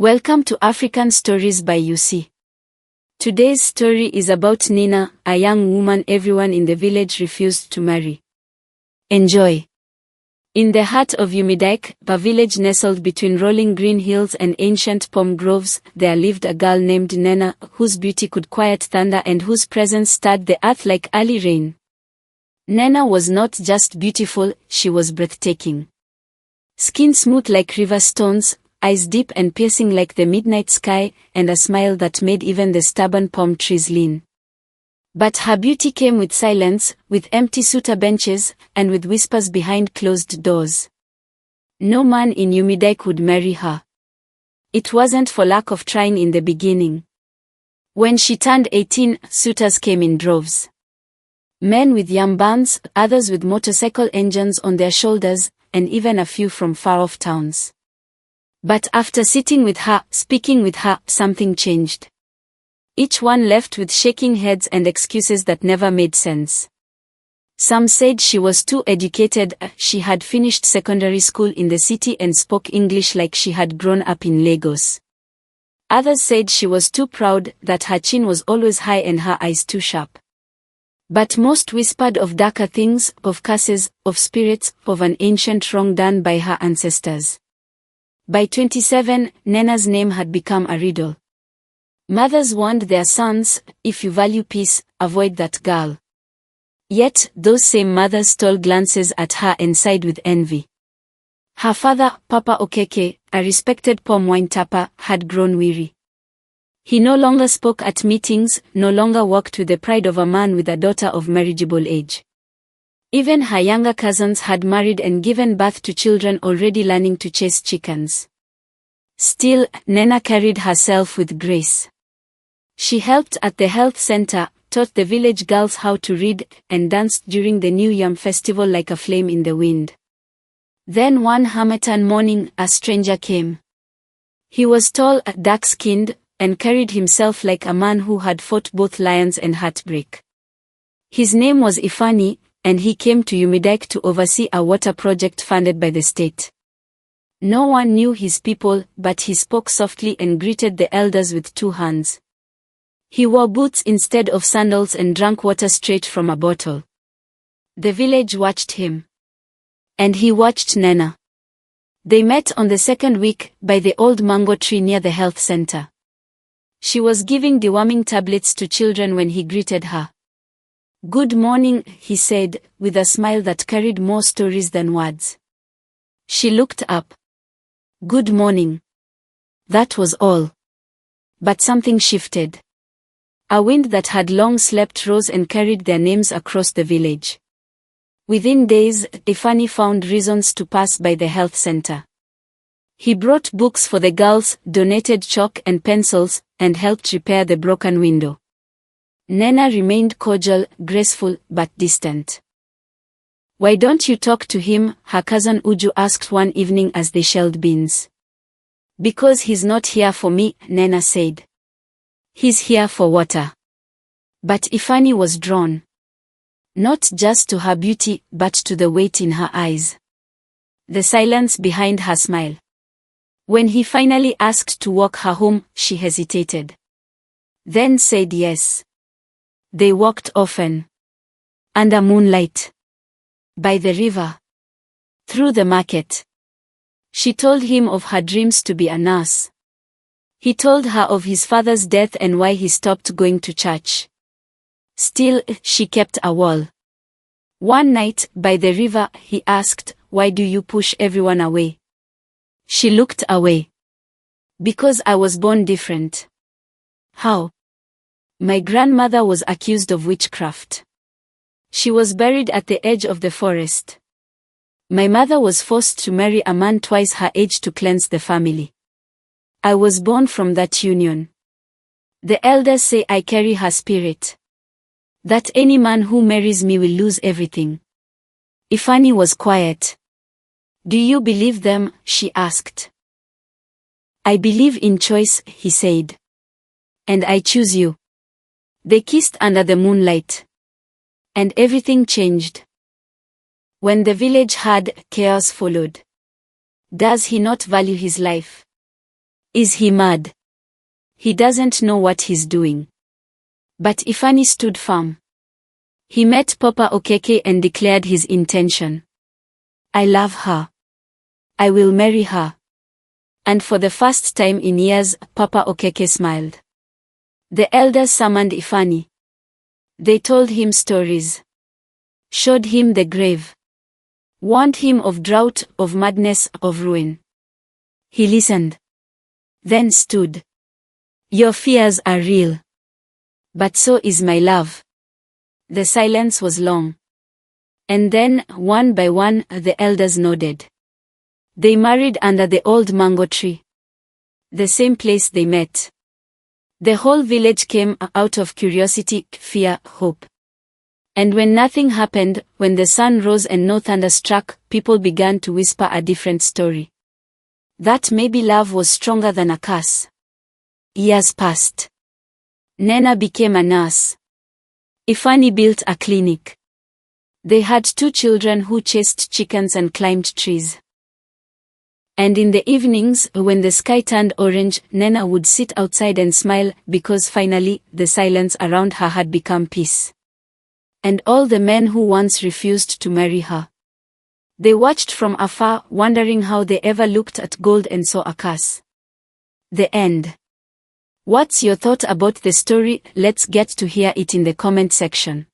Welcome to African Stories by UC. Today's story is about Nnenna, a young woman everyone in the village refused to marry. Enjoy. In the heart of Umudike, a village nestled between rolling green hills and ancient palm groves, there lived a girl named Nnenna, whose beauty could quiet thunder and whose presence stirred the earth like early rain. Nnenna was not just beautiful, she was breathtaking. Skin smooth like river stones, eyes deep and piercing like the midnight sky, and a smile that made even the stubborn palm trees lean. But her beauty came with silence, with empty suitor benches, and with whispers behind closed doors. No man in Umudike would marry her. It wasn't for lack of trying in the beginning. When she turned 18, suitors came in droves. Men with yam buns, others with motorcycle engines on their shoulders, and even a few from far-off towns. But after sitting with her, speaking with her, something changed. Each one left with shaking heads and excuses that never made sense. Some said she was too educated, she had finished secondary school in the city and spoke English like she had grown up in Lagos. Others said she was too proud, that her chin was always high and her eyes too sharp. But most whispered of darker things, of curses, of spirits, of an ancient wrong done by her ancestors. By 27, Nnenna's name had become a riddle. Mothers warned their sons, if you value peace, avoid that girl. Yet, those same mothers stole glances at her and sighed with envy. Her father, Papa Okeke, a respected palm wine tapper, had grown weary. He no longer spoke at meetings, no longer walked with the pride of a man with a daughter of marriageable age. Even her younger cousins had married and given birth to children already learning to chase chickens. Still, Nnenna carried herself with grace. She helped at the health center, taught the village girls how to read, and danced during the New Yam festival like a flame in the wind. Then one Harmattan morning, a stranger came. He was tall, dark-skinned, and carried himself like a man who had fought both lions and heartbreak. His name was Ifani, and he came to Umudike to oversee a water project funded by the state. No one knew his people, but he spoke softly and greeted the elders with two hands. He wore boots instead of sandals and drank water straight from a bottle. The village watched him. And he watched Nnenna. They met on the second week, by the old mango tree near the health center. She was giving deworming tablets to children when he greeted her. "Good morning," he said, with a smile that carried more stories than words. She looked up. "Good morning." That was all. But something shifted. A wind that had long slept rose and carried their names across the village. Within days, Ifani found reasons to pass by the health center. He brought books for the girls, donated chalk and pencils, and helped repair the broken window. Nnenna remained cordial, graceful, but distant. "Why don't you talk to him?" her cousin Uju asked one evening as they shelled beans. "Because he's not here for me," Nnenna said. "He's here for water." But Ifani was drawn. Not just to her beauty, but to the weight in her eyes. The silence behind her smile. When he finally asked to walk her home, she hesitated. Then said yes. They walked often. Under moonlight. By the river. Through the market. She told him of her dreams to be a nurse. He told her of his father's death and why he stopped going to church. Still, she kept a wall. One night, by the river, he asked, "Why do you push everyone away?" She looked away. "Because I was born different." "How?" "My grandmother was accused of witchcraft. She was buried at the edge of the forest. My mother was forced to marry a man twice her age to cleanse the family. I was born from that union. The elders say I carry her spirit. That any man who marries me will lose everything." Ifani was quiet. "Do you believe them?" she asked. "I believe in choice," he said. "And I choose you." They kissed under the moonlight. And everything changed. When the village heard, chaos followed. Does he not value his life? Is he mad? He doesn't know what he's doing. But Ifani stood firm. He met Papa Okeke and declared his intention. I love her. I will marry her. And for the first time in years, Papa Okeke smiled. The elders summoned Ifani. They told him stories. Showed him the grave. Warned him of drought, of madness, of ruin. He listened. Then stood. Your fears are real. But so is my love. The silence was long. And then, one by one, the elders nodded. They married under the old mango tree. The same place they met. The whole village came out of curiosity, fear, hope. And when nothing happened, when the sun rose and no thunder struck, people began to whisper a different story. That maybe love was stronger than a curse. Years passed. Nnenna became a nurse. Ifani built a clinic. They had 2 children who chased chickens and climbed trees. And in the evenings, when the sky turned orange, Nnenna would sit outside and smile, because finally, the silence around her had become peace. And all the men who once refused to marry her. They watched from afar, wondering how they ever looked at gold and saw a curse. The end. What's your thought about the story? Let's get to hear it in the comment section.